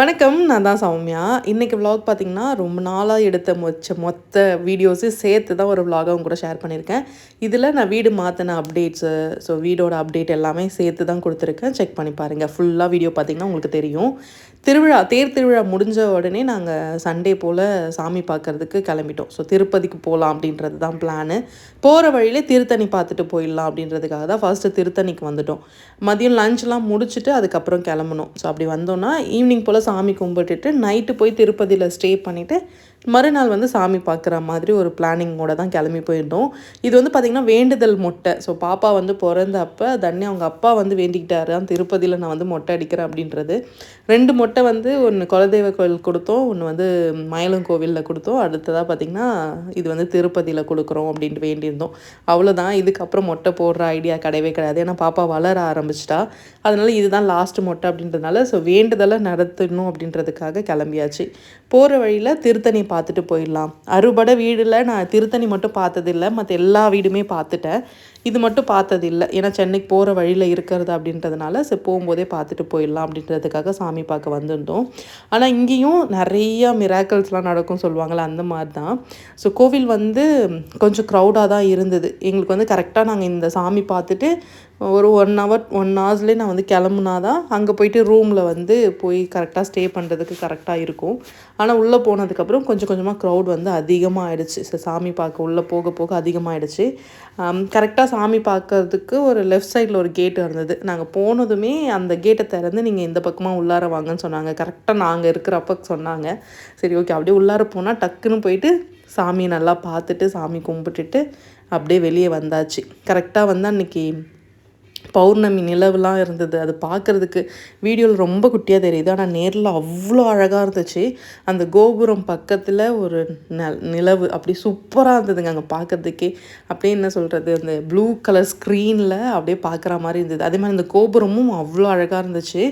வணக்கம். நான் தான் சௌமியா. இன்னைக்கு விலாக் பார்த்தீங்கன்னா, ரொம்ப நாளா எடுத்த மொத்த வீடியோஸு சேர்த்து தான் ஒரு விலாகா உங்க கூட ஷேர் பண்ணியிருக்கேன். இதில நான் வீடு மாத்துன அப்டேட்ஸு, வீடோட அப்டேட் எல்லாமே சேர்த்து தான் குடுத்துருக்கேன். செக் பண்ணி பாருங்க. ஃபுல்லா வீடியோ பார்த்தீங்கன்னா உங்களுக்கு தெரியும். தேர் திருவிழா முடிஞ்ச உடனே நாங்க சண்டே போல சாமி பார்க்கறதுக்கு கிளம்பிட்டோம். திருப்பதிக்கு போலாம் அப்படின்றது தான் பிளானு. போற வழியிலே திருத்தணி பார்த்துட்டு போயிடலாம் அப்படின்றதுக்காக தான் ஃபர்ஸ்ட்டு திருத்தணிக்கு வந்துட்டோம். மதியம் லஞ்ச்லாம் முடிச்சுட்டு அதுக்கப்புறம் கிளம்புனோம். அப்படி வந்தோம்னா, ஈவினிங் போல் சாமி கும்பிட்டுட்டு நைட்டு போய் திருப்பதியில் ஸ்டே பண்ணிவிட்டு மறுநாள் வந்து சாமி பார்க்குற மாதிரி ஒரு பிளானிங்கோட தான் கிளம்பி போயிருந்தோம். இது வந்து பார்த்திங்கன்னா வேண்டுதல் மொட்டை. பாப்பா வந்து பிறந்தப்போ தன்யா அவங்க அப்பா வந்து வேண்டிக்கிட்டாரு திருப்பதியில் நான் வந்து மொட்டை அடிக்கிறேன் அப்படின்றது. 2 மொட்டை வந்து ஒன்று குலதெய்வ கோவில் கொடுத்தோம், ஒன்று வந்து மயிலம் கோவிலில் கொடுத்தோம். அடுத்ததாக பார்த்திங்கன்னா இது வந்து திருப்பதியில் கொடுக்குறோம் அப்படின்ட்டு வேண்டியிருந்தோம். அவ்வளோதான். இதுக்கப்புறம் மொட்டை போடுற ஐடியா கிடையவே கிடையாது. ஏன்னா பாப்பா வளர ஆரம்பிச்சிட்டா. அதனால் இதுதான் லாஸ்ட்டு மொட்டை அப்படின்றதுனால வேண்டுதலை நடத்தணும் அப்படின்றதுக்காக கிளம்பியாச்சு. போகிற வழியில் திருத்தணி பார்த்துட்டு போயிடலாம். அறுபடை வீடில் நான் திருத்தணி மட்டும் பார்த்ததில்லை, மற்ற எல்லா வீடுமே பார்த்துட்டேன். இது மட்டும் பார்த்ததில்லை. ஏன்னா சென்னைக்கு போகிற வழியில் இருக்கிறது அப்படின்றதுனால போகும்போதே பார்த்துட்டு போயிடலாம் அப்படின்றதுக்காக சாமி பார்க்க வந்திருந்தோம். ஆனால் இங்கேயும் நிறையா மிராக்கிள்ஸ்லாம் நடக்கும் சொல்லுவாங்கள்ல, அந்த மாதிரி தான். கோவில் வந்து கொஞ்சம் க்ரௌடாக தான் இருந்தது. எங்களுக்கு வந்து கரெக்டாக நாங்கள் இந்த சாமி பார்த்துட்டு ஒரு 1 ஹவர்ஸ்லேயே நான் வந்து கிளம்புனா தான் அங்கே போயிட்டு ரூமில் வந்து போய் கரெக்டாக ஸ்டே பண்ணுறதுக்கு கரெக்டாக இருக்கும். ஆனால் உள்ளே போனதுக்கப்புறம் கொஞ்சம் கொஞ்சமாக க்ரௌட் வந்து அதிகமாக ஆகிடுச்சு. சாமி பார்க்க உள்ளே போக போக அதிகமாகிடுச்சு. கரெக்டாக சாமி பார்க்கறதுக்கு ஒரு லெஃப்ட் சைடில் ஒரு கேட்டு இருந்தது. நாங்கள் போனதுமே அந்த கேட்டை திறந்து நீங்கள் இந்த பக்கமாக உள்ளார வாங்கன்னு சொன்னாங்க. கரெக்டாக நாங்கள் இருக்கிறப்ப சொன்னாங்க. சரி, ஓகே, அப்படியே உள்ளார போனால் டக்குன்னு போயிட்டு சாமியை நல்லா பார்த்துட்டு சாமி கும்பிட்டுட்டு அப்படியே வெளியே வந்தாச்சு. கரெக்டாக வந்து அன்றைக்கி பௌர்ணமி நிலவுலாம் இருந்தது. அது பார்க்குறதுக்கு வீடியோவில் ரொம்ப குட்டியாக தெரியுது, ஆனால் நேரில் அவ்வளோ அழகாக இருந்துச்சு. அந்த கோபுரம் பக்கத்தில் ஒரு நிலவு அப்படி சூப்பராக இருந்ததுங்க அங்கே பார்க்குறதுக்கே. அப்படியே என்ன சொல்கிறது, அந்த ப்ளூ கலர் ஸ்க்ரீனில் அப்படியே பார்க்குற மாதிரி இருந்தது. அதே மாதிரி அந்த கோபுரமும் அவ்வளோ அழகாக இருந்துச்சு.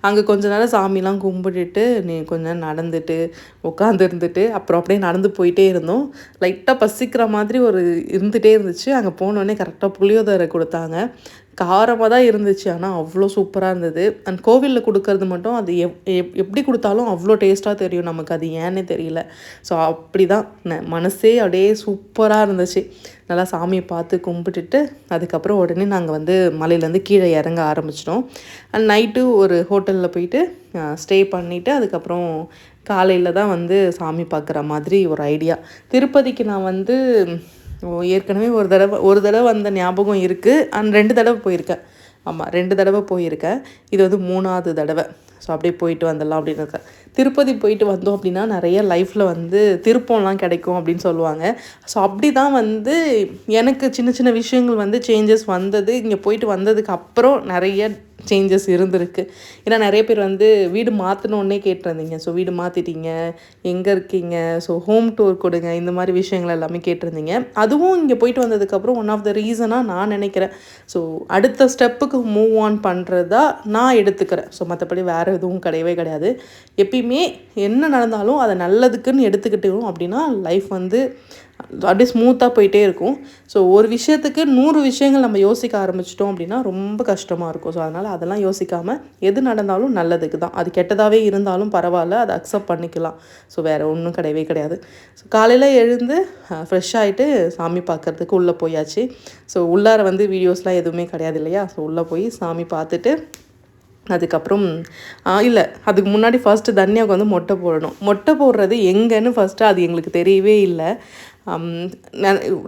அங்கே கொஞ்ச நேரம் சாமிலாம் கும்பிட்டுட்டு கொஞ்ச நேரம் நடந்துட்டு உட்காந்துருந்துட்டு அப்புறம் அப்படியே நடந்து போயிட்டே இருந்தோம். லைட்டாக பசிக்கிற மாதிரி இருந்துகிட்டே இருந்துச்சு. அங்கே போனோடனே கரெக்டாக புளியோதரை கொடுத்தாங்க. காரமாக தான் இருந்துச்சு, ஆனால் அவ்வளோ சூப்பராக இருந்தது. அண்ட் கோவிலில் கொடுக்கறது மட்டும் அது எப்படி கொடுத்தாலும் அவ்வளோ டேஸ்ட்டாக தெரியும் நமக்கு. அது ஏன்னே தெரியல. அப்படி தான் மனசே அப்படியே சூப்பராக இருந்துச்சு. நல்லா சாமியை பார்த்து கும்பிட்டுட்டு அதுக்கப்புறம் உடனே நாங்கள் வந்து மலையிலேருந்து கீழே இறங்க ஆரம்பிச்சிட்டோம். அண்ட் நைட்டு ஒரு ஹோட்டலில் போயிட்டு ஸ்டே பண்ணிவிட்டு அதுக்கப்புறம் காலையில் தான் வந்து சாமி பார்க்குற மாதிரி ஒரு ஐடியா. திருப்பதிக்கு நான் வந்து ஏற்கனவே ஒரு தடவை வந்த ஞாபகம் இருக்குது. அண்ட் 2 தடவை போயிருக்கேன். ஆமாம், 2 தடவை போயிருக்கேன். இது வந்து 3ஆவது தடவை. அப்படியே போயிட்டு வந்துடலாம் அப்படின்னு இருக்கேன். திருப்பதி போயிட்டு வந்தோம் அப்படின்னா நிறைய லைஃப்பில் வந்து திருப்பம்லாம் கிடைக்கும் அப்படின்னு சொல்லுவாங்க. அப்படி தான் வந்து எனக்கு சின்ன சின்ன விஷயங்கள் வந்து சேஞ்சஸ் வந்தது. இங்கே போயிட்டு வந்ததுக்கு அப்புறம் நிறைய சேஞ்சஸ் இருந்திருக்கு. ஏன்னா நிறைய பேர் வந்து வீடு மாற்றினோன்னே கேட்டிருந்தீங்க. வீடு மாற்றிட்டீங்க, எங்கே இருக்கீங்க, ஹோம் டூர் கொடுங்க, இந்த மாதிரி விஷயங்கள் எல்லாமே கேட்டிருந்தீங்க. அதுவும் இங்கே போயிட்டு வந்ததுக்கப்புறம் ஒன் ஆஃப் த ரீசனாக நான் நினைக்கிறேன். அடுத்த ஸ்டெப்புக்கு மூவ் ஆன் பண்ணுறதா நான் எடுத்துக்கிறேன். மற்றபடி வேறு எதுவும் கிடையவே கிடையாது. எப்பயுமே என்ன நடந்தாலும் அதை நல்லதுக்குன்னு எடுத்துக்கிட்டோம் அப்படின்னா லைஃப் வந்து அப்படியே ஸ்மூத்தாக போயிட்டே இருக்கும். ஒரு விஷயத்துக்கு 100 விஷயங்கள் நம்ம யோசிக்க ஆரம்பிச்சிட்டோம் அப்படின்னா ரொம்ப கஷ்டமாக இருக்கும். அதனால் அதெல்லாம் யோசிக்காமல் எது நடந்தாலும் நல்லதுக்கு தான். அது கெட்டதாகவே இருந்தாலும் பரவாயில்ல, அதை அக்செப்ட் பண்ணிக்கலாம். வேறு ஒன்றும் கிடையவே கிடையாது. காலையில் எழுந்து ஃப்ரெஷ் ஆகிட்டு சாமி பார்க்குறதுக்கு உள்ளே போயாச்சு. உள்ளார வந்து வீடியோஸ்லாம் எதுவுமே கிடையாது இல்லையா. உள்ளே போய் சாமி பார்த்துட்டு அதுக்கப்புறம் இல்லை, அதுக்கு முன்னாடி ஃபஸ்ட்டு தன்யாவுக்கு வந்து மொட்டை போடணும். மொட்டை போடுறது எங்கேன்னு ஃபஸ்ட்டு அது எங்களுக்கு தெரியவே இல்லை.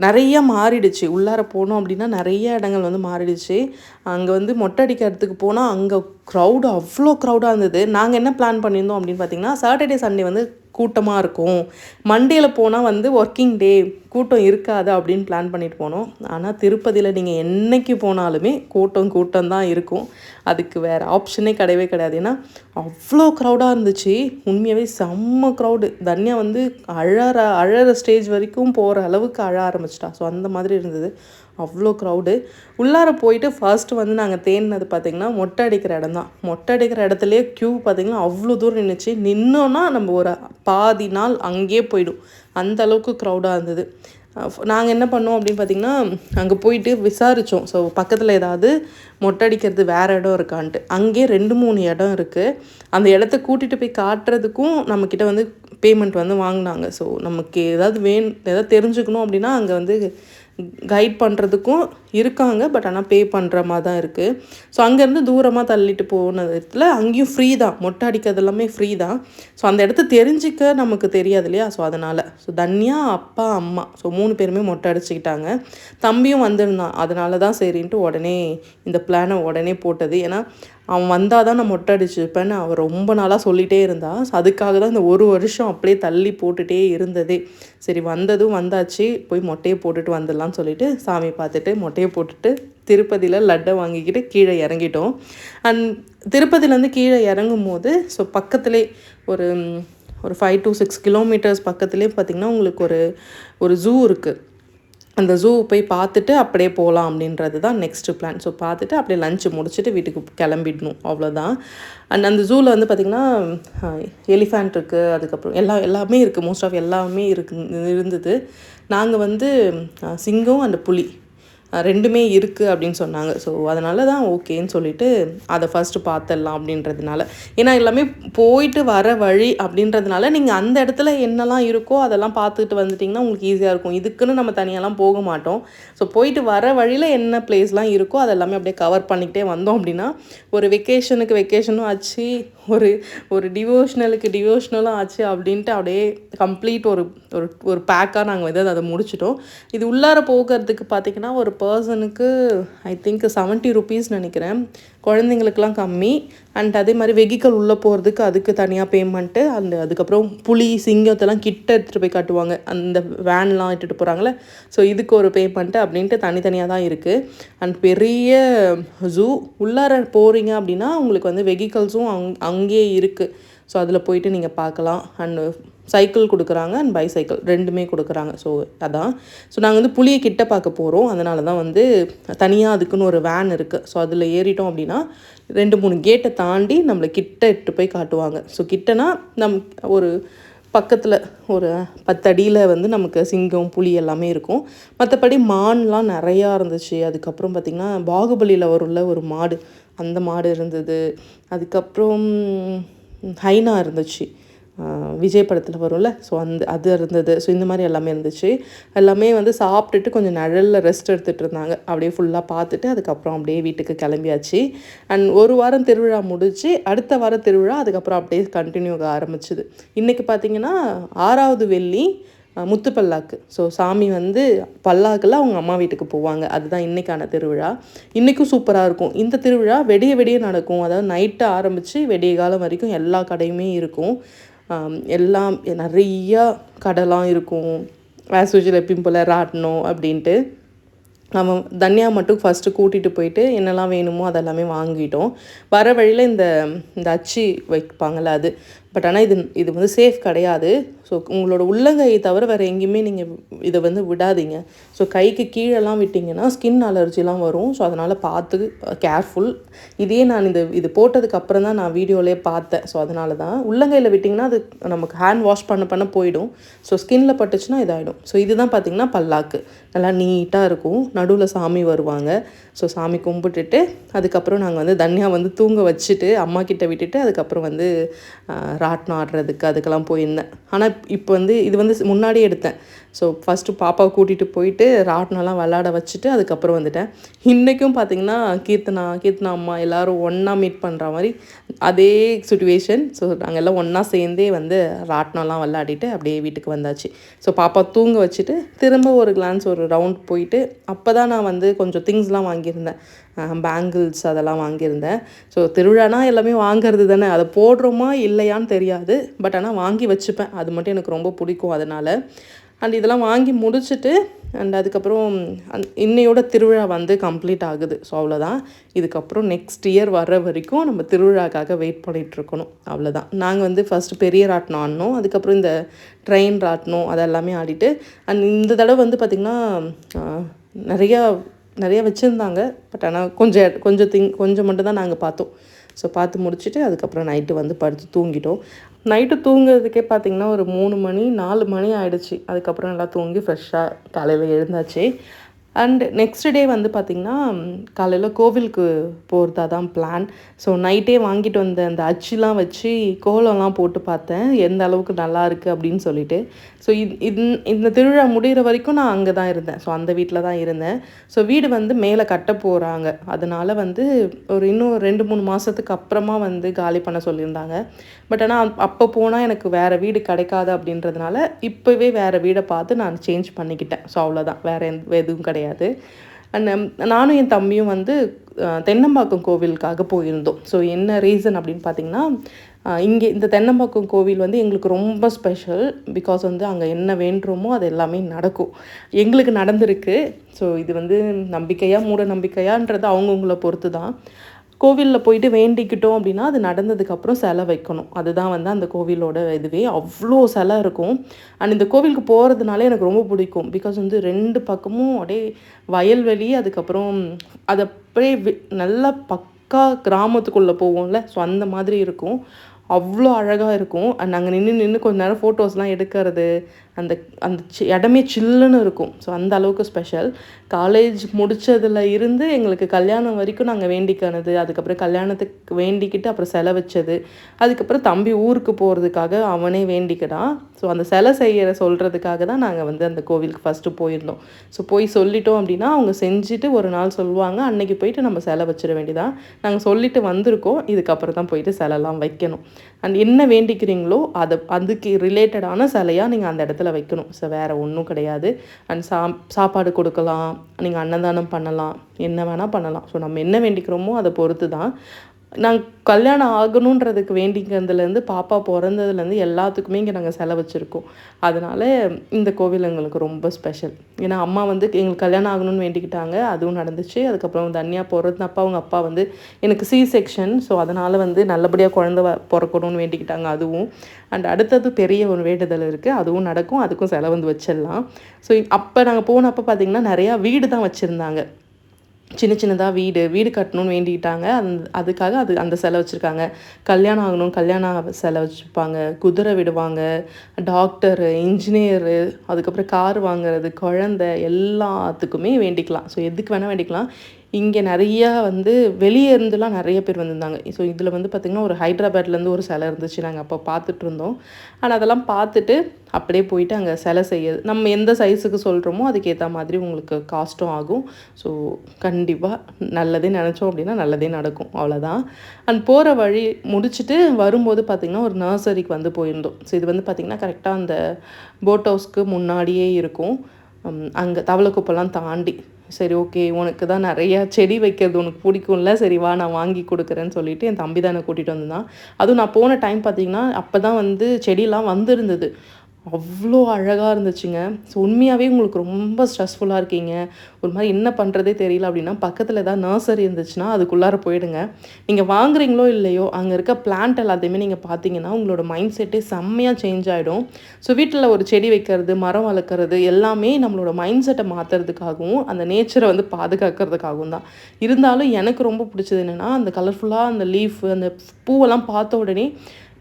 நிறையா மாறிடுச்சு. உள்ளார போனோம் அப்படின்னா நிறைய இடங்கள் வந்து மாறிடுச்சு. அங்கே வந்து மொட்டை அடிக்கிறதுக்கு போனால் அங்கே அவ்வளோ க்ரௌடாக இருந்தது. நாங்கள் என்ன பிளான் பண்ணியிருந்தோம் அப்படின்னு பார்த்திங்கன்னா, சாட்டர்டே சண்டே வந்து கூட்டமாக இருக்கும், மண்டேயில் போனால் வந்து ஒர்க்கிங் டே கூட்டம் இருக்காது அப்படின்னு பிளான் பண்ணிட்டு போனோம். ஆனால் திருப்பதியில் நீங்கள் என்றைக்கு போனாலுமே கூட்டம் தான் இருக்கும். அதுக்கு வேறு ஆப்ஷனே கிடையவே கிடையாது. ஏன்னா அவ்வளோ க்ரௌடாக இருந்துச்சு. உண்மையாகவே செம்ம க்ரௌடு. தன்யா வந்து அழற ஸ்டேஜ் வரைக்கும் போகிற அளவுக்கு அழ ஆரம்பிச்சிட்டா. அந்த மாதிரி இருந்தது. அவ்வளோ க்ரௌடு. உள்ளார போயிட்டு ஃபர்ஸ்ட்டு வந்து நாங்கள் தேடினது பார்த்திங்கன்னா மொட்டை அடிக்கிற இடம் தான். மொட்டை அடிக்கிற இடத்துலையே க்யூ பார்த்திங்கன்னா அவ்வளோ தூரம் நின்றுச்சு. நின்னோன்னா நம்ம ஒரு பாதி நாள் அங்கேயே போயிடும், அந்த அளவுக்கு க்ரௌடாக இருந்தது. நாங்கள் என்ன பண்ணோம் அப்படின்னு பார்த்திங்கன்னா, அங்கே போயிட்டு விசாரித்தோம். ஸோ பக்கத்தில் ஏதாவது மொட்டை அடிக்கிறது வேறு இடம் இருக்கான்ட்டு. அங்கேயே 2, 3 இடம் இருக்குது. அந்த இடத்த கூட்டிகிட்டு போய் காட்டுறதுக்கும் நம்மக்கிட்ட வந்து பேமெண்ட் வந்து வாங்கினாங்க. ஸோ நமக்கு ஏதாவது தெரிஞ்சுக்கணும் அப்படின்னா அங்கே வந்து கைட் பண்ணுறதுக்கும் இருக்காங்க. பட் ஆனால் பே பண்ணுற மாதிரி தான் இருக்குது. ஸோ அங்கேருந்து தூரமாக தள்ளிட்டு போன இடத்துல அங்கேயும் ஃப்ரீ தான், மொட்டை அடிக்கிறது எல்லாமே ஃப்ரீ தான். ஸோ அந்த இடத்த தெரிஞ்சிக்க நமக்கு தெரியாது இல்லையா? ஸோ அதனால் தன்யா, அப்பா, அம்மா ஸோ 3 பேருமே மொட்டை அடிச்சுக்கிட்டாங்க. தம்பியும் வந்திருந்தான். அதனால தான் சரின்ட்டு உடனே இந்த பிளானை உடனே போட்டது. ஏன்னா அவன் வந்தால் தான் நான் மொட்டை அடிச்சுப்பேன்னு அவள் ரொம்ப நாளாக சொல்லிகிட்டே இருந்தா. ஸோ அதுக்காக தான் இந்த 1 வருஷம் அப்படியே தள்ளி போட்டுகிட்டே இருந்ததே. சரி வந்ததும் வந்தாச்சு, போய் மொட்டையை போட்டுட்டு வந்துடலான்னு சொல்லிட்டு சாமி பார்த்துட்டு மொட்டையை போட்டுட்டு திருப்பதியில் லட்டை வாங்கிக்கிட்டு கீழே இறங்கிட்டோம். அண்ட் திருப்பதியிலேருந்து கீழே இறங்கும் போது ஸோ பக்கத்துலேயே ஒரு 5 to 6 கிலோமீட்டர்ஸ் பக்கத்துலேயே பார்த்திங்கன்னா உங்களுக்கு ஒரு ஜூ இருக்குது. அந்த ஜூ போய் பார்த்துட்டு அப்படியே போகலாம் அப்படின்றது தான் நெக்ஸ்ட்டு பிளான். ஸோ பார்த்துட்டு அப்படியே லஞ்சு முடிச்சுட்டு வீட்டுக்கு கிளம்பிடணும், அவ்வளோதான். அண்ட் அந்த ஜூவில் வந்து பார்த்திங்கன்னா எலிஃபேண்ட் இருக்குது, அதுக்கப்புறம் எல்லாமே இருக்குது. மோஸ்ட் ஆஃப் எல்லாமே இருந்தது. நாங்கள் வந்து சிங்கம் அண்ட் புலி 2மே இருக்குது அப்படின்னு சொன்னாங்க. ஸோ அதனால தான் ஓகேன்னு சொல்லிவிட்டு அதை ஃபஸ்ட்டு பார்த்துடலாம் அப்படின்றதுனால. ஏன்னா எல்லாமே போயிட்டு வர வழி அப்படின்றதுனால நீங்கள் அந்த இடத்துல என்னெல்லாம் இருக்கோ அதெல்லாம் பார்த்துட்டு வந்துட்டிங்கன்னா உங்களுக்கு ஈஸியாக இருக்கும். இதுக்குன்னு நம்ம தனியாலாம் போக மாட்டோம். ஸோ போயிட்டு வர வழியில் என்ன பிளேஸ்லாம் இருக்கோ அதெல்லாமே அப்படியே கவர் பண்ணிக்கிட்டே வந்தோம் அப்படின்னா ஒரு வெக்கேஷனும் ஆச்சு, ஒரு டிவோஷனலும் ஆச்சு அப்படின்ட்டு அப்படியே கம்ப்ளீட் ஒரு பேக்காக நாங்கள் வந்து அதை முடிச்சிட்டோம். இது உள்ளார போகிறதுக்கு பார்த்திங்கன்னா ஒரு பர்சனுக்கு ஐ திங்க் 70 rupees நினைக்கிறேன். குழந்தைங்களுக்கெலாம் கம்மி. அண்ட் அதே மாதிரி வெஹிக்கல் உள்ளே போகிறதுக்கு அதுக்கு தனியாக பேமெண்ட்டு. அதுக்கப்புறம் புலி, சிங்கத்தெல்லாம் கிட்ட எடுத்துகிட்டு போய் காட்டுவாங்க, அந்த வேன்லாம் இட்டுட்டு போகிறாங்களே. ஸோ இதுக்கு ஒரு பேமெண்ட்டு அப்படின்ட்டு தனித்தனியாக தான் இருக்குது. அண்ட் பெரிய ஜூ உள்ளார போகிறீங்க அப்படின்னா உங்களுக்கு வந்து வெஹிக்கல்ஸும் அங்கேயே இருக்குது. ஸோ அதில் போயிட்டு நீங்கள் பார்க்கலாம். அண்ட் சைக்கிள் கொடுக்குறாங்க அண்ட் பைசைக்கிள் 2மே கொடுக்குறாங்க. ஸோ அதான். ஸோ நாங்கள் வந்து புளியை கிட்ட பார்க்க போகிறோம். அதனால தான் வந்து தனியாக அதுக்குன்னு ஒரு வேன் இருக்குது. ஸோ அதில் ஏறிட்டோம் அப்படின்னா 2-3 கேட்டை தாண்டி நம்மளை கிட்ட இட்டு போய் காட்டுவாங்க. ஸோ கிட்டனா ஒரு பக்கத்தில் ஒரு 10 அடியில் வந்து நமக்கு சிங்கம், புலி எல்லாமே இருக்கும். மற்றபடி மான்லாம் நிறையா இருந்துச்சு. அதுக்கப்புறம் பார்த்திங்கன்னா பாகுபலியில் வரும்ல ஒரு மாடு, அந்த மாடு இருந்தது. அதுக்கப்புறம் ஹைனா இருந்துச்சு, விஜய் படத்தில் வரும்ல. ஸோ அது இருந்தது. ஸோ இந்த மாதிரி எல்லாமே இருந்துச்சு. எல்லாமே வந்து சாப்பிட்டுட்டு கொஞ்சம் நிழலில் ரெஸ்ட் எடுத்துகிட்டு இருந்தாங்க. அப்படியே ஃபுல்லாக பார்த்துட்டு அதுக்கப்புறம் அப்படியே வீட்டுக்கு கிளம்பியாச்சு. அண்ட் 1 வாரம் திருவிழா முடிச்சு அடுத்த வாரம் திருவிழா அதுக்கப்புறம் அப்படியே கண்டினியூ ஆரம்பிச்சுது. இன்றைக்கி பார்த்திங்கன்னா 6வது வெள்ளி முத்து பல்லாக்கு. ஸோ சாமி வந்து பல்லாக்கில் அவங்க அம்மா வீட்டுக்கு போவாங்க. அதுதான் இன்றைக்கான திருவிழா. இன்றைக்கும் சூப்பராக இருக்கும். இந்த திருவிழா விடிய நடக்கும். அதாவது நைட்டு ஆரம்பித்து விடிய காலம் வரைக்கும் எல்லா கடையுமே இருக்கும். எல்லாம் நிறையா கடைலாம் இருக்கும். ஆஸ் யூசுவல் எப்பயும் போல் ராட்டணும் அப்படின்ட்டு. நம்ம தன்யா மட்டும் ஃபஸ்ட்டு கூட்டிகிட்டு போயிட்டு என்னெல்லாம் வேணுமோ அதெல்லாமே வாங்கிட்டோம். வர வழியில் இந்த அச்சு வைப்பாங்கள்ல அது. பட் ஆனால் இது வந்து சேஃப் கிடையாது. ஸோ உங்களோட உள்ளங்கையை தவிர வேறு எங்கேயுமே நீங்கள் இதை வந்து விடாதீங்க. ஸோ கைக்கு கீழெல்லாம் விட்டிங்கன்னா ஸ்கின் அலர்ஜிலாம் வரும். ஸோ அதனால் பார்த்து கேர்ஃபுல். இதே நான் இது போட்டதுக்கப்புறம் தான் நான் வீடியோவிலே பார்த்தேன். ஸோ அதனால தான் உள்ளங்கையில் விட்டிங்கன்னா அது நமக்கு ஹேண்ட் வாஷ் பண்ண போயிடும். ஸோ ஸ்கின்னில் பட்டுச்சுன்னா இதாகிடும். ஸோ இதுதான் பார்த்திங்கன்னா பல்லாக்கு. நல்லா நீட்டாக இருக்கும். நடுவில் சாமி வருவாங்க. ஸோ சாமி கும்பிட்டுட்டு அதுக்கப்புறம் நாங்கள் வந்து தன்யா வந்து தூங்க வச்சுட்டு அம்மா கிட்ட விட்டுட்டு அதுக்கப்புறம் வந்து ராட்டினம் ஆடுறதுக்கு அதுக்கெல்லாம் போயிருந்தேன். ஆனால் இப்போ வந்து இது வந்து முன்னாடியே எடுத்தேன். ஸோ ஃபஸ்ட்டு பாப்பாவை கூட்டிகிட்டு போயிட்டு ராட்டினம்லாம் விளாட வச்சுட்டு அதுக்கப்புறம் வந்துட்டேன். இன்றைக்கும் பார்த்திங்கன்னா கீர்த்தனா அம்மா எல்லோரும் ஒன்றா மீட் பண்ணுற மாதிரி அதே சுச்சுவேஷன். ஸோ நாங்கள் எல்லாம் ஒன்றா சேர்ந்தே வந்து ராட்டினம்லாம் விளாடிட்டு அப்படியே வீட்டுக்கு வந்தாச்சு. ஸோ பாப்பா தூங்க வச்சுட்டு திரும்ப ஒரு ஒரு ரவுண்ட் போயிட்டு அப்போ தான் நான் வந்து கொஞ்சம் திங்ஸ்லாம் வாங்கியிருந்தேன். பேங்கிள்ஸ் அதெல்லாம் வாங்கியிருந்தேன். ஸோ திருவிழானா எல்லாமே வாங்கிறது தானே, அதை போடுறோமா இல்லையான்னு தெரியாது. பட் ஆனால் வாங்கி வச்சுப்பேன். அது மட்டும் எனக்கு ரொம்ப பிடிக்கும். அதனால் அண்ட் இதெல்லாம் வாங்கி முடிச்சுட்டு அண்ட் அதுக்கப்புறம் இன்னையோட திருவிழா வந்து கம்ப்ளீட் ஆகுது. ஸோ அவ்வளோதான். இதுக்கப்புறம் நெக்ஸ்ட் இயர் வர்ற வரைக்கும் நம்ம திருவிழாக்காக வெயிட் பண்ணிகிட்ருக்கணும். அவ்வளோதான். நாங்கள் வந்து ஃபஸ்ட்டு பெரிய ராட்டினம் ஆடினோம். அதுக்கப்புறம் இந்த ட்ரெயின் ராட்டினம் அதெல்லாமே ஆடிட்டு அண்ட் இந்த தடவை வந்து பார்த்திங்கன்னா நிறையா வச்சுருந்தாங்க. பட் ஆனால் கொஞ்சம் மட்டும் தான் நாங்கள் பார்த்தோம். ஸோ பார்த்து முடிச்சுட்டு அதுக்கப்புறம் நைட்டு வந்து படுத்து தூங்கிட்டோம். நைட்டு தூங்குறதுக்கே பார்த்திங்கன்னா ஒரு 3 மணி 4 மணி ஆகிடுச்சு. அதுக்கப்புறம் நல்லா தூங்கி ஃப்ரெஷ்ஷாக காலையில் எழுந்தாச்சு. அண்ட் நெக்ஸ்ட் டே வந்து பார்த்திங்கன்னா காலையில் கோவிலுக்கு போகிறதா தான் பிளான். ஸோ நைட்டே வாங்கிட்டு வந்த அந்த அச்சுலாம் வச்சு கோலம்லாம் போட்டு பார்த்தேன் எந்த அளவுக்கு நல்லா இருக்குது அப்படின்னு சொல்லிட்டு. ஸோ இந்த திருவிழா முடிகிற வரைக்கும் நான் அங்கே தான் இருந்தேன். ஸோ அந்த வீட்டில் தான் இருந்தேன். ஸோ வீடு வந்து மேலே கட்ட போகிறாங்க. அதனால் வந்து இன்னும் 2-3 மாதத்துக்கு அப்புறமா வந்து காலி பண்ண சொல்லியிருந்தாங்க. பட் ஆனால் அப்போ போனால் எனக்கு வேறு வீடு கிடைக்காது அப்படின்றதுனால இப்போவே வேறு வீடை பார்த்து நான் சேஞ்ச் பண்ணிக்கிட்டேன். ஸோ அவ்வளோதான், வேறு எதுவும் கிடையாது. அண்ட் நானும் என் தம்பியும் வந்து தென்னம்பாக்கம் கோவிலுக்காக போயிருந்தோம். ஸோ என்ன ரீசன் அப்படின்னு பார்த்திங்கன்னா, இங்கே இந்த தென்னம்பாக்கம் கோவில் வந்து எங்களுக்கு ரொம்ப ஸ்பெஷல். பிகாஸ் வந்து அங்கே என்ன வேண்டுமோ அது எல்லாமே நடக்கும். எங்களுக்கு நடந்திருக்கு. ஸோ இது வந்து நம்பிக்கையா மூட நம்பிக்கையான்றது அவங்கவுங்கள பொறுத்து தான். கோவிலில் போயிட்டு வேண்டிக்கிட்டோம் அப்படின்னா அது நடந்ததுக்கப்புறம் சிலை வைக்கணும். அதுதான் வந்து அந்த கோவிலோட இதுவே. அவ்வளோ சிலை இருக்கும். அண்ட் இந்த கோவிலுக்கு போகிறதுனால எனக்கு ரொம்ப பிடிக்கும். பிகாஸ் வந்து 2 பக்கமும் அப்படியே வயல்வெளி, அதுக்கப்புறம் அது அப்படியே நல்லா பக்கா கிராமத்துக்குள்ளே போவோம்ல, ஸோ அந்த மாதிரி இருக்கும். அவ்வளோ அழகாக இருக்கும். அண்ட் அங்கே நின்று கொஞ்ச நேரம் ஃபோட்டோஸ்லாம் எடுக்கிறது, அந்த அந்த இடமே சில்லுன்னு இருக்கும். ஸோ அந்த அளவுக்கு ஸ்பெஷல். காலேஜ் முடித்ததில் இருந்து எங்களுக்கு கல்யாணம் வரைக்கும் நாங்கள் வேண்டிக்கினது, அதுக்கப்புறம் கல்யாணத்துக்கு வேண்டிக்கிட்டு அப்புறம் சிலை வச்சது, அதுக்கப்புறம் தம்பி ஊருக்கு போகிறதுக்காக அவனே வேண்டிக்கிட்டான். ஸோ அந்த சிலை சொல்கிறதுக்காக தான் நாங்கள் வந்து அந்த கோவிலுக்கு ஃபஸ்ட்டு போயிருந்தோம். ஸோ போய் சொல்லிட்டோம் அப்படின்னா அவங்க செஞ்சுட்டு ஒரு நாள் சொல்லுவாங்க, அன்றைக்கி போயிட்டு நம்ம சிலை வச்சிட வேண்டியதான். நாங்கள் சொல்லிட்டு வந்திருக்கோம், இதுக்கப்புறம் தான் போயிட்டு சிலைலாம் வைக்கணும். அண்ட் என்ன வேண்டிக்கிறீங்களோ அதுக்கு ரிலேட்டடான சிலையாக நீங்கள் அந்த இடத்துல வைக்கணும். ஸோ வேறு ஒன்றும் கிடையாது. அண்ட் சாப்பாடு கொடுக்கலாம், நீங்கள் அன்னதானம் பண்ணலாம், என்ன வேணால் பண்ணலாம். ஸோ நம்ம என்ன வேண்டிக்கிறோமோ அதை பொறுத்து தான். நாங்கள் கல்யாணம் ஆகணுன்றதுக்கு வேண்டிக்கிறதுலேருந்து பாப்பா பிறந்ததுலேருந்து எல்லாத்துக்குமே இங்கே நாங்கள் சிலை வச்சுருக்கோம். அதனால் இந்த கோவில் எங்களுக்கு ரொம்ப ஸ்பெஷல். ஏன்னா அம்மா வந்து எங்களுக்கு கல்யாணம் ஆகணும்னு வேண்டிக்கிட்டாங்க, அதுவும் நடந்துச்சு. அதுக்கப்புறம் தனியா பிறந்தப்போ அவங்க அப்பா வந்து எனக்கு செக்ஷன், ஸோ அதனால் வந்து நல்லபடியாக குழந்தை பிறக்கணும்னு வேண்டிக்கிட்டாங்க, அதுவும். அண்ட் அடுத்தது பெரிய ஒரு வேண்டுதல் இருக்குது, அதுவும் நடக்கும். அதுக்கும் சிலை வந்து வச்சிடலாம். ஸோ அப்போ நாங்கள் போனப்போ பார்த்திங்கன்னா நிறையா வீடு தான் வச்சுருந்தாங்க. சின்னதாக வீடு கட்டணும்னு வேண்டிக்கிட்டாங்க. அதுக்காக அந்த சிலை வச்சுருக்காங்க. கல்யாணம் ஆகணும், கல்யாணம் சிலை வச்சுருப்பாங்க. குதிரை விடுவாங்க, டாக்டரு, இன்ஜினியரு, அதுக்கப்புறம் கார் வாங்குறது, குழந்தை, எல்லாத்துக்குமே வேண்டிக்கலாம். ஸோ எதுக்கு வேணால் வேண்டிக்கலாம். இங்கே நிறையா வந்து வெளியே இருந்துலாம் நிறைய பேர் வந்திருந்தாங்க. ஸோ இதில் வந்து பார்த்திங்கன்னா ஒரு ஹைதராபாத்லேருந்து ஒரு சிலை இருந்துச்சு, நாங்கள் அப்போ பார்த்துட்டு இருந்தோம். ஆனால் அதெல்லாம் பார்த்துட்டு அப்படியே போயிட்டு அங்கே சிலை செய்யுது. நம்ம எந்த சைஸுக்கு சொல்கிறோமோ அதுக்கேற்ற மாதிரி உங்களுக்கு காஸ்ட்டும் ஆகும். ஸோ கண்டிப்பாக நல்லதே நினச்சோம் அப்படின்னா நல்லதே நடக்கும், அவ்வளோதான். அண்ட் போகிற வழி முடிச்சுட்டு வரும்போது பார்த்திங்கன்னா ஒரு நர்சரிக்கு வந்து போயிருந்தோம். ஸோ இது வந்து பார்த்திங்கன்னா கரெக்டாக அந்த போட் ஹவுஸ்க்கு முன்னாடியே இருக்கும். அங்கே தவளைக்குப்பெல்லாம் தாண்டி, சரி ஓகே உனக்கு தான் நிறையா செடி வைக்கிறது உனக்கு பிடிக்கும்ல, சரி வா நான் வாங்கி கொடுக்குறேன்னு சொல்லிவிட்டு என் தம்பி தான் என்னை கூட்டிகிட்டு வந்தான். அதுவும் நான் போன டைம் பார்த்திங்கன்னா அப்போ தான் வந்து செடியெலாம் வந்துருந்தது. அவ்வளோ அழகாக இருந்துச்சுங்க. ஸோ உண்மையாகவே உங்களுக்கு ரொம்ப ஸ்ட்ரெஸ்ஃபுல்லாக இருக்கீங்க, ஒரு மாதிரி என்ன பண்ணுறதே தெரியல அப்படின்னா பக்கத்தில் ஏதாவது நர்சரி இருந்துச்சுன்னா அதுக்குள்ளார போயிடுங்க. நீங்கள் வாங்குறீங்களோ இல்லையோ அங்கே இருக்க பிளான்ட் எல்லாத்தையுமே நீங்கள் பார்த்தீங்கன்னா உங்களோட மைண்ட் செட்டே செம்மையாக சேஞ்ச் ஆகிடும். ஸோ வீட்டில் ஒரு செடி வைக்கிறது, மரம் வளர்க்குறது எல்லாமே நம்மளோட மைண்ட் செட்டை மாற்றுறதுக்காகவும் அந்த நேச்சரை வந்து பாதுகாக்கிறதுக்காகவும் தான். இருந்தாலும் எனக்கு ரொம்ப பிடிச்சது என்னென்னா அந்த கலர்ஃபுல்லாக அந்த லீஃப், அந்த பூவெல்லாம் பார்த்த உடனே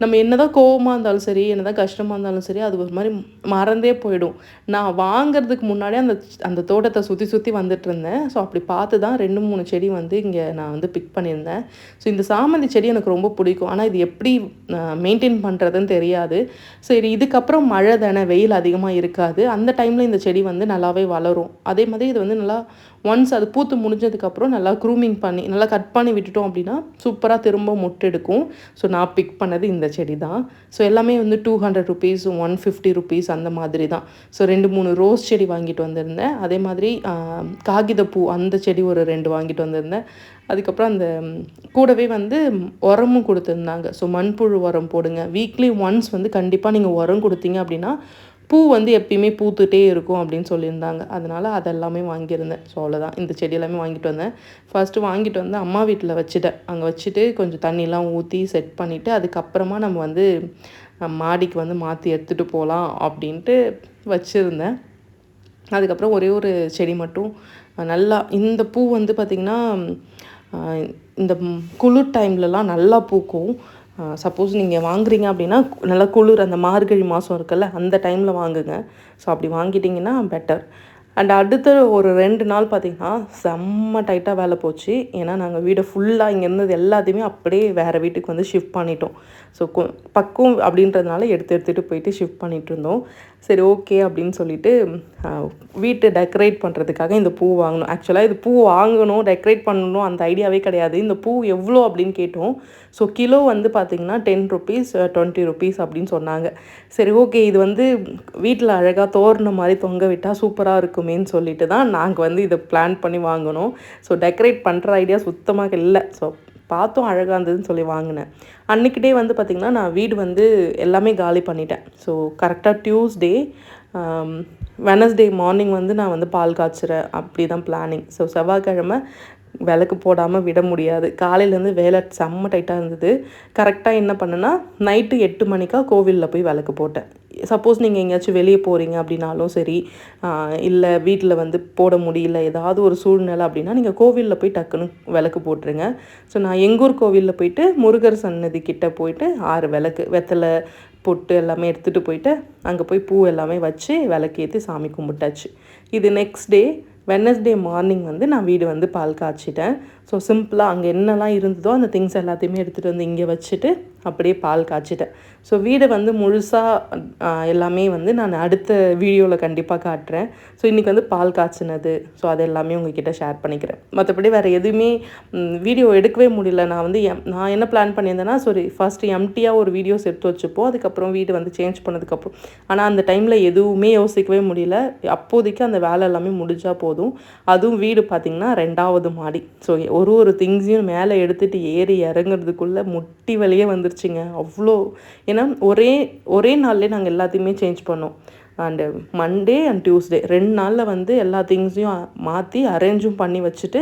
நம்ம என்ன தான் கோவமாக இருந்தாலும் சரி, என்ன தான் கஷ்டமாக இருந்தாலும் சரி, அது ஒரு மாதிரி மறந்தே போயிடும். நான் வாங்கிறதுக்கு முன்னாடியே அந்த தோட்டத்தை சுற்றி வந்துட்டுருந்தேன். ஸோ அப்படி பார்த்து தான் 2-3 செடி வந்து இங்கே நான் வந்து பிக் பண்ணியிருந்தேன். ஸோ இந்த சாமந்தி செடி எனக்கு ரொம்ப பிடிக்கும். ஆனால் இது எப்படி மெயின்டைன் பண்ணுறதுன்னு தெரியாது. சரி இதுக்கப்புறம் மழை தானே, வெயில் அதிகமாக இருக்காது, அந்த டைமில் இந்த செடி வந்து நல்லாவே வளரும். அதே மாதிரி இது வந்து நல்லா ஒன்ஸ் அது பூத்து முடிஞ்சதுக்கப்புறம் நல்லா க்ரூமிங் பண்ணி நல்லா கட் பண்ணி விட்டுட்டோம் அப்படின்னா சூப்பராக திரும்ப மொட்டு எடுக்கும். ஸோ நான் பிக் பண்ணது இந்த செடி தான். ஸோ எல்லாமே வந்து 200 ருபீஸ், 150 ருபீஸ் அந்த மாதிரி தான். ஸோ 2-3 ரோஸ் செடி வாங்கிட்டு வந்திருந்தேன். அதே மாதிரி காகிதப்பூ அந்த செடி ஒரு 2 வாங்கிட்டு வந்திருந்தேன். அதுக்கப்புறம் அந்த கூடவே வந்து உரமும் கொடுத்துருந்தாங்க. ஸோ மண்புழு உரம் போடுங்க, வீக்லி ஒன்ஸ் வந்து கண்டிப்பாக நீங்கள் உரம் கொடுத்தீங்க அப்படின்னா பூ வந்து எப்பயுமே பூத்துட்டே இருக்கும் அப்படின்னு சொல்லியிருந்தாங்க. அதனால் அதெல்லாமே வாங்கியிருந்தேன். ஸோ அவ்வளோதான், இந்த செடி எல்லாமே வாங்கிட்டு வந்தேன். ஃபஸ்ட்டு வாங்கிட்டு வந்து அம்மா வீட்டில் வச்சுட்டேன். அங்கே வச்சுட்டு கொஞ்சம் தண்ணிலாம் ஊற்றி செட் பண்ணிவிட்டு அதுக்கப்புறமா நம்ம வந்து மாடிக்கு வந்து மாற்றி எடுத்துகிட்டு போகலாம் அப்படின்ட்டு வச்சுருந்தேன். அதுக்கப்புறம் ஒரே ஒரு செடி மட்டும் நல்லா, இந்த பூ வந்து பார்த்திங்கன்னா இந்த குளிர் டைம்லலாம் நல்லா பூக்கும். சப்போஸ் நீங்கள் வாங்குறீங்க அப்படின்னா நல்லா குளிர் அந்த மார்கழி மாதம் இருக்குல்ல அந்த டைமில் வாங்குங்க. ஸோ அப்படி வாங்கிட்டிங்கன்னா பெட்டர். அண்ட் அடுத்த ஒரு 2 நாள் பார்த்திங்கன்னா செம்ம டைட்டாக வேலை போச்சு. ஏன்னா நாங்கள் வீடை ஃபுல்லாக இங்கே இருந்தது எல்லாத்தையுமே அப்படியே வேறு வீட்டுக்கு வந்து ஷிஃப்ட் பண்ணிட்டோம். ஸோ பக்கம் அப்படின்றதுனால எடுத்துகிட்டு போயிட்டு ஷிஃப்ட் பண்ணிகிட்ருந்தோம். சரி ஓகே அப்படின்னு சொல்லிட்டு வீட்டை டெக்கரேட் பண்ணுறதுக்காக இந்த பூ வாங்கணும். ஆக்சுவலாக இது பூ வாங்கணும், டெக்கரேட் பண்ணணும் அந்த ஐடியாவே கிடையாது. இந்த பூ எவ்வளோ அப்படின்னு கேட்டோம். ஸோ கிலோ வந்து பார்த்திங்கன்னா 10 ருபீஸ் 20 ருபீஸ் அப்படின்னு சொன்னாங்க. சரி ஓகே, இது வந்து வீட்டில் அழகாக தோரணம் மாதிரி தொங்க விட்டால் சூப்பராக இருக்குமேன்னு சொல்லிட்டு தான் நாங்கள் வந்து இதை பிளான் பண்ணி வாங்கினோம். ஸோ டெக்கரேட் பண்ணுற ஐடியா சுத்தமாக இல்லை. ஸோ பார்த்தோம் அழகாக இருந்ததுன்னு சொல்லி வாங்கினேன். அன்றைக்கிட்டே வந்து பார்த்திங்கன்னா நான் வீடு வந்து எல்லாமே காலி பண்ணிட்டேன். ஸோ கரெக்டாக டியூஸ்டே வெனஸ்டே மார்னிங் வந்து நான் வந்து பால் காய்ச்சுறேன் அப்படி தான் பிளானிங். ஸோ செவ்வாய்க்கிழமை விளக்கு போடாமல் விட முடியாது. காலையிலேருந்து வேலை செம்ம டைட்டாக இருந்தது. கரெக்டாக என்ன பண்ணேன்னா நைட்டு 8 மணிக்கா கோவிலில் போய் விளக்கு போட்டேன். சப்போஸ் நீங்கள் எங்கேயாச்சும் வெளியே போகிறீங்க அப்படின்னாலும் சரி, இல்லை வீட்டில் வந்து போட முடியல ஏதாவது ஒரு சூழ்நிலை அப்படின்னா நீங்கள் கோவிலில் போய் டக்குன்னு விளக்கு போட்டுருங்க. ஸோ நான் எங்கூர் கோவிலில் போயிட்டு முருகர் சன்னதி கிட்டே போயிட்டு 6 விளக்கு வெத்தலை பொட்டு எல்லாமே எடுத்துகிட்டு போயிட்டு அங்கே போய் பூ எல்லாமே வச்சு விளக்கேற்றி சாமி கும்பிட்டாச்சு. இது நெக்ஸ்ட் டே வெட்னஸ்டே மார்னிங் வந்து நான் வீடு வந்து பால் காய்ச்சிட்டேன். ஸோ சிம்பிளாக அங்கே என்னெல்லாம் இருந்ததோ அந்த திங்ஸ் எல்லாத்தையுமே எடுத்துகிட்டு வந்து இங்கே வச்சுட்டு அப்படியே பால் காய்ச்சிட்டேன். ஸோ வீடை வந்து முழுசாக எல்லாமே வந்து நான் அடுத்த வீடியோவில் கண்டிப்பாக காட்டுறேன். ஸோ இன்றைக்கி வந்து பால் காய்ச்சினது, ஸோ அது எல்லாமே உங்ககிட்ட ஷேர் பண்ணிக்கிறேன். மற்றபடி வேறு எதுவுமே வீடியோ எடுக்கவே முடியல. நான் வந்து நான் என்ன பிளான் பண்ணியிருந்தேன்னா ஃபஸ்ட்டு எம்டியாக ஒரு வீடியோஸ் எடுத்து வச்சுப்போம், அதுக்கப்புறம் வீடு வந்து சேஞ்ச் பண்ணதுக்கப்புறம். ஆனால் அந்த டைமில் எதுவுமே யோசிக்கவே முடியல. அப்போதைக்கு அந்த வேலை எல்லாமே முடிஞ்சால் போதும். அதுவும் வீடு பார்த்திங்கன்னா 2வது மாடி. ஸோ ஒரு திங்ஸையும் மேலே எடுத்துகிட்டு ஏறி இறங்குறதுக்குள்ளே முட்டி வலியே வந்துருச்சுங்க அவ்வளோ. ஏன்னா ஒரே நாள்லேயே நாங்கள் எல்லாத்தையுமே சேஞ்ச் பண்ணோம். அண்டு மண்டே அண்ட் டியூஸ்டே 2 நாளில் வந்து எல்லா திங்ஸையும் மாற்றி அரேஞ்சும் பண்ணி வச்சுட்டு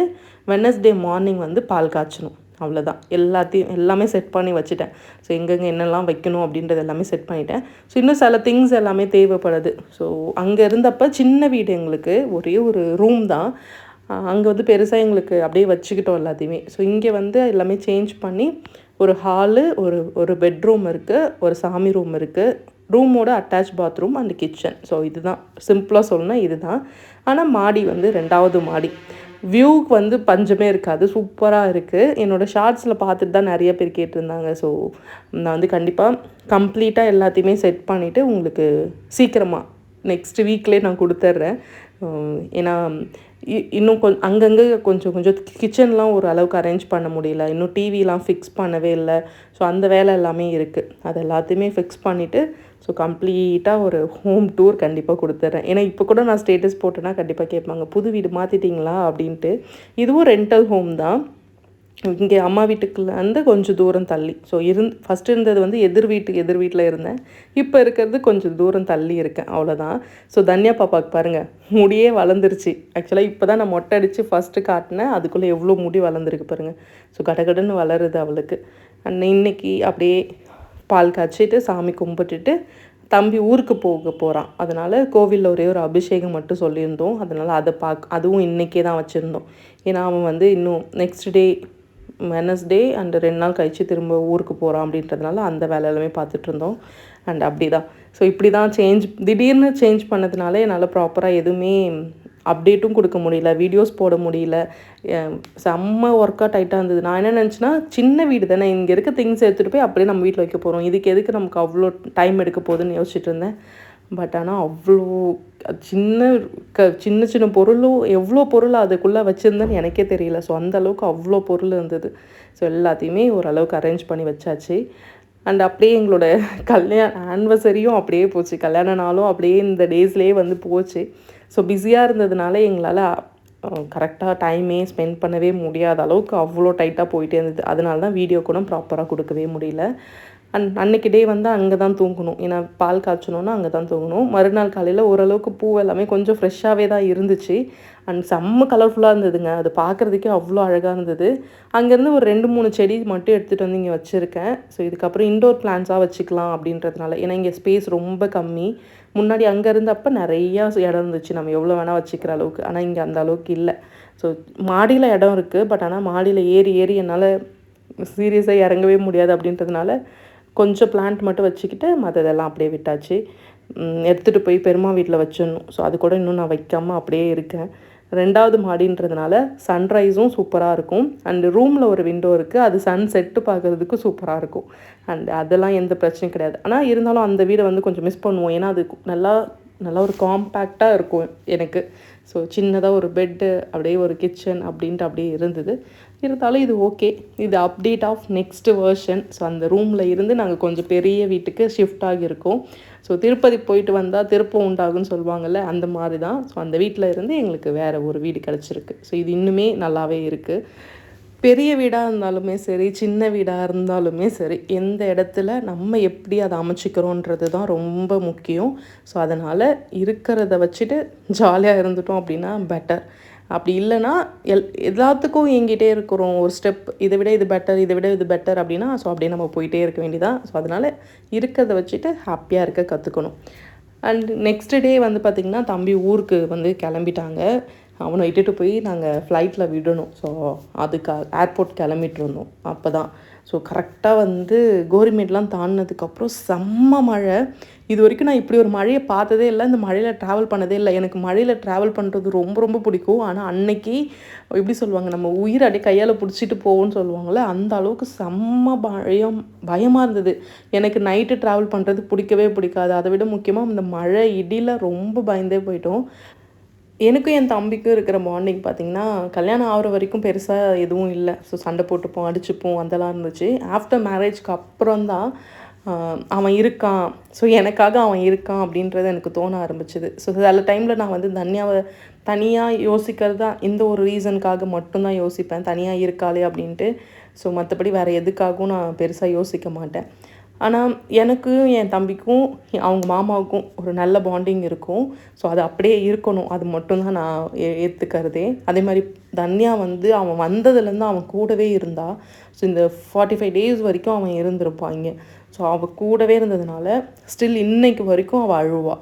வெட்னஸ்டே மார்னிங் வந்து பால் காய்ச்சணும். அவ்வளோதான். எல்லாமே செட் பண்ணி வச்சுட்டேன். ஸோ எங்கெங்கே என்னெல்லாம் வைக்கணும் அப்படின்றது எல்லாமே செட் பண்ணிட்டேன். ஸோ இன்னும் சில திங்ஸ் எல்லாமே தேவைப்படுது. ஸோ அங்கே இருந்தப்போ சின்ன வீடு, எங்களுக்கு ஒரே ஒரு ரூம் தான். அங்கே வந்து பெருசாக எங்களுக்கு அப்படியே வச்சுக்கிட்டோம் எல்லாத்தையுமே. ஸோ இங்கே வந்து எல்லாமே சேஞ்ச் பண்ணி ஒரு ஹாலு, ஒரு பெட்ரூம் இருக்குது, ஒரு சாமி ரூம் இருக்குது, ரூமோட attach bathroom and kitchen. So இதுதான் சிம்பிளாக சொல்லணும்னா இதுதான். ஆனால் மாடி வந்து 2வது மாடி. வியூக்கு வந்து பஞ்சமே இருக்காது, சூப்பராக இருக்குது. என்னோடய ஷார்ட்ஸில் பார்த்துட்டு தான் நிறைய பேர் கேட்டிருந்தாங்க. ஸோ நான் வந்து கண்டிப்பாக கம்ப்ளீட்டாக எல்லாத்தையுமே செட் பண்ணிவிட்டு உங்களுக்கு சீக்கிரமாக நெக்ஸ்ட் வீக்லேயே நான் கொடுத்துட்றேன். ஏன்னா இன்னும் அங்கங்கே கொஞ்சம் கிச்சன்லாம் ஒரு அளவுக்கு அரேஞ்ச் பண்ண முடியல. இன்னும் டிவிலாம் ஃபிக்ஸ் பண்ணவே இல்லை. ஸோ அந்த வேலை எல்லாமே இருக்குது. அது எல்லாத்தையுமே ஃபிக்ஸ் பண்ணிவிட்டு ஸோ கம்ப்ளீட்டாக ஒரு ஹோம் டூர் கண்டிப்பாக கொடுத்துட்றேன். ஏன்னா இப்போ கூட நான் ஸ்டேட்டஸ் போட்டேன்னா கண்டிப்பாக கேட்பாங்க, புது வீடு மாற்றிட்டிங்களா அப்படின்ட்டு. இதுவும் ரெண்டல் ஹோம் தான். இங்கே அம்மா வீட்டுக்குள்ள வந்து கொஞ்சம் தூரம் தள்ளி. ஸோ ஃபஸ்ட்டு இருந்தது வந்து எதிர் வீட்டில் இருந்தேன். இப்போ இருக்கிறது கொஞ்சம் தூரம் தள்ளி இருக்கேன், அவ்வளோதான். ஸோ தன்யா பாப்பாவுக்கு பாருங்கள் முடியே வளர்ந்துருச்சு. ஆக்சுவலாக இப்போ தான் நான் மொட்டை அடித்து ஃபஸ்ட்டு காட்டினேன், அதுக்குள்ளே எவ்வளோ முடி வளர்ந்துருக்கு பாருங்கள். ஸோ கடகடன்னு வளருது அவளுக்கு. அண்ட் இன்றைக்கி அப்படியே பால் காய்ச்சிட்டு சாமி கும்பிட்டுட்டு தம்பி ஊருக்கு போகிறான். அதனால் கோவிலில் ஒரே ஒரு அபிஷேகம் மட்டும் சொல்லியிருந்தோம். அதனால் அதுவும் இன்றைக்கே தான் வச்சுருந்தோம். ஏன்னா அவன் வந்து இன்னும் நெக்ஸ்ட் டே வெட்னஸ்டே அண்டு 2 நாள் கழித்து திரும்ப ஊருக்கு போகிறான் அப்படின்றதுனால அந்த வேலை எல்லாமே பார்த்துட்ருந்தோம். அண்ட் அப்படி தான். ஸோ இப்படி தான் திடீர்னு சேஞ்ச் பண்ணதுனால என்னால் ப்ராப்பராக எதுவுமே அப்டேட்டும் கொடுக்க முடியல, வீடியோஸ் போட முடியல. செம்ம ஒர்க்காக டைட்டாக இருந்தது. நான் என்ன நினச்சேன்னா சின்ன வீடு தானே, இங்கே இருக்க திங்ஸ் எடுத்துகிட்டு போய் அப்படியே நம்ம வீட்டில் வைக்க போகிறோம், இதுக்கு எதுக்கு நமக்கு அவ்வளோ டைம் எடுக்க போகுதுன்னு யோசிச்சுட்டு இருந்தேன். பட் ஆனால் அவ்வளோ சின்ன பொருளும் எவ்வளோ பொருள் அதுக்குள்ளே வச்சுருந்தேன்னு எனக்கே தெரியல. ஸோ அந்தளவுக்கு அவ்வளோ பொருள் இருந்தது. ஸோ எல்லாத்தையுமே ஓரளவுக்கு அரேஞ்ச் பண்ணி வச்சாச்சு. அண்ட் அப்படியே எங்களோட ஆனிவர்சரியும் அப்படியே போச்சு, கல்யாண நாளும் அப்படியே இந்த டேஸ்லேயே வந்து போச்சு. ஸோ பிஸியாக இருந்ததுனால எங்களால் கரெக்டாக டைமே ஸ்பெண்ட் பண்ணவே முடியாத அளவுக்கு அவ்வளோ டைட்டாக போயிட்டே இருந்தது. அதனால தான் வீடியோ கூட ப்ராப்பராக கொடுக்கவே முடியல. அன்றைக்கி டே வந்து அங்கே தான் தூங்கணும். ஏன்னா பால் காய்ச்சணுன்னா அங்கே தான் தூங்கணும். மறுநாள் காலையில் ஓரளவுக்கு பூ எல்லாமே கொஞ்சம் ஃப்ரெஷ்ஷாகவே தான் இருந்துச்சு. அண்ட் செம்ம கலர்ஃபுல்லாக இருந்ததுங்க. அது பார்க்குறதுக்கே அவ்வளோ அழகாக இருந்தது. அங்கேருந்து ஒரு 2-3 செடி மட்டும் எடுத்துகிட்டு வந்து இங்கே வச்சுருக்கேன். ஸோ இதுக்கப்புறம் இன்டோர் பிளான்ஸாக வச்சுக்கலாம் அப்படின்றதுனால. ஏன்னா இங்கே ஸ்பேஸ் ரொம்ப கம்மி. முன்னாடி அங்கே இருந்தப்போ நிறையா இடம் இருந்துச்சு, நம்ம எவ்வளோ வேணால் வச்சுக்கிற அளவுக்கு. ஆனால் இங்கே அந்த அளவுக்கு இல்லை. ஸோ மாடியில் இடம் இருக்குது. பட் ஆனால் மாடியில் ஏறி என்னால் சீரியஸாக இறங்கவே முடியாது அப்படின்றதுனால கொஞ்சம் பிளான்ட் மட்டும் வச்சுக்கிட்டு மற்றதெல்லாம் அப்படியே விட்டாச்சு. எடுத்துகிட்டு போய் பெரியம்மா வீட்டில் வச்சிடணும். ஸோ அது கூட இன்னும் நான் வைக்காமல் அப்படியே இருக்கேன். 2வது மாடின்றதுனால சன்ரைஸும் சூப்பராக இருக்கும். அண்ட் ரூமில் ஒரு விண்டோ இருக்குது, அது சன் செட்டு பார்க்குறதுக்கு சூப்பராக இருக்கும். அண்ட் அதெல்லாம் எந்த பிரச்சனையும் கிடையாது. ஆனால் இருந்தாலும் அந்த வீடை வந்து கொஞ்சம் மிஸ் பண்ணுவோம். ஏன்னா அது நல்லா நல்லா ஒரு காம்பேக்டாக இருக்கும் எனக்கு. ஸோ சின்னதாக ஒரு பெட்டு, அப்படியே ஒரு கிச்சன் அப்படின்ட்டு அப்படியே இருந்தது. இருந்தாலும் இது ஓகே. இது update of next version. So அந்த ரூமில் இருந்து நாங்கள் கொஞ்சம் பெரிய வீட்டுக்கு ஷிஃப்ட் ஆகியிருக்கோம். ஸோ திருப்பதி போயிட்டு வந்தால் திருப்பம் உண்டாகுன்னு சொல்லுவாங்கள்ல, அந்த மாதிரி தான். ஸோ அந்த வீட்டில் இருந்து எங்களுக்கு வேறு ஒரு வீடு கிடச்சிருக்கு. ஸோ இது இன்னுமே நல்லாவே இருக்குது. பெரிய வீடாக இருந்தாலுமே சரி, சின்ன வீடாக இருந்தாலுமே சரி, எந்த இடத்துல நம்ம எப்படி அதை அமைச்சிக்கிறோன்றது தான் ரொம்ப முக்கியம். ஸோ அதனால் இருக்கிறத வச்சுட்டு ஜாலியாக இருந்துட்டோம் அப்படின்னா பெட்டர். அப்படி இல்லைன்னா எல்லாத்துக்கும் எங்கிட்டே இருக்கிறோம் ஒரு ஸ்டெப், இதை விட இது பெட்டர், இதை விட இது பெட்டர் அப்படின்னா ஸோ அப்படியே நம்ம போயிட்டே இருக்க வேண்டியதான். ஸோ அதனால் இருக்கிறத வச்சுட்டு ஹாப்பியாக இருக்க கற்றுக்கணும். அண்ட் நெக்ஸ்ட் டே வந்து பார்த்திங்கன்னா தம்பி ஊருக்கு வந்து கிளம்பிட்டாங்க. அவனை இட்டுட்டு போய் நாங்கள் ஃப்ளைட்டில் விடணும். ஸோ அதுக்காக ஏர்போர்ட் கிளம்பிட்டு இருந்தோம் அப்போ தான். ஸோ கரெக்டாக வந்து கோரிமேட்லாம் தாண்டினதுக்கப்புறம் செம்ம மழை. இது வரைக்கும் நான் இப்படி ஒரு மழையை பார்த்ததே இல்லை. இந்த மழையில் ட்ராவல் பண்ணதே இல்லை. எனக்கு மழையில் ட்ராவல் பண்ணுறது ரொம்ப ரொம்ப பிடிக்கும். ஆனால் அன்னைக்கு எப்படி சொல்லுவாங்க, நம்ம உயிர் அப்படியே கையால் பிடிச்சிட்டு போவோன்னு சொல்லுவாங்கள்ல, அந்த அளவுக்கு செம்ம பயமாக இருந்தது. எனக்கு நைட்டு ட்ராவல் பண்ணுறது பிடிக்கவே பிடிக்காது. அதை விட முக்கியமாக இந்த மழை இடியில் ரொம்ப பயந்தே போயிட்டோம். எனக்கும் என் தம்பிக்கும் இருக்கிற பாண்டிங் பார்த்திங்கன்னா, கல்யாணம் ஆகிற வரைக்கும் பெருசாக எதுவும் இல்லை. ஸோ சண்டை போட்டுப்போம், அடிச்சுப்போம், அதெல்லாம் இருந்துச்சு. ஆஃப்டர் மேரேஜ்க்கு அப்புறம் தான் அவன் இருக்கான், ஸோ எனக்காக அவன் இருக்கான் அப்படின்றது எனக்கு தோண ஆரம்பிச்சுது. ஸோ சில டைமில் நான் வந்து தன்யாவை தனியாக யோசிக்கிறது தான், இந்த ஒரு ரீசனுக்காக மட்டும்தான் யோசிப்பேன், தனியாக இருக்காளே அப்படின்ட்டு. ஸோ மற்றபடி வேறு எதுக்காகவும் நான் பெருசாக யோசிக்க மாட்டேன். ஆனால் எனக்கும் என் தம்பிக்கும் அவங்க மாமாவுக்கும் ஒரு நல்ல பாண்டிங் இருக்கும். ஸோ அது அப்படியே இருக்கணும், அது மட்டும்தான் நான் ஏற்றுக்கிறதே. அதே மாதிரி தன்யா வந்து அவன் வந்ததுலேருந்து அவன் கூடவே இருந்தா. ஸோ இந்த 45 டேஸ் வரைக்கும் அவன் இருந்திருப்பான் இங்கே. ஸோ அவள் கூடவே இருந்ததுனால ஸ்டில் இன்னைக்கு வரைக்கும் அவள் அழுவாள்.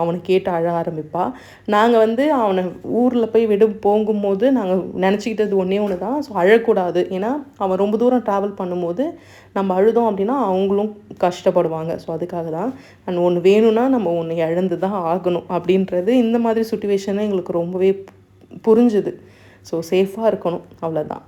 அவனை கேட்டு அழ ஆரம்பிப்பாள். நாங்கள் வந்து அவனை ஊரில் போய் போகும்போது நாங்கள் நினச்சிக்கிட்டது ஒன்றே ஒன்று தான், ஸோ அழக்கூடாது. ஏன்னா அவன் ரொம்ப தூரம் ட்ராவல் பண்ணும்போது நம்ம அழுதோம் அப்படின்னா அவங்களும் கஷ்டப்படுவாங்க. ஸோ அதுக்காக தான். அண்ட் ஒன்று வேணும்னா நம்ம ஒன்று இழந்து தான் ஆகணும் அப்படின்றது இந்த மாதிரி சுச்சுவேஷனை எங்களுக்கு ரொம்பவே புரிஞ்சுது. ஸோ சேஃபாக இருக்கணும், அவ்வளோதான்.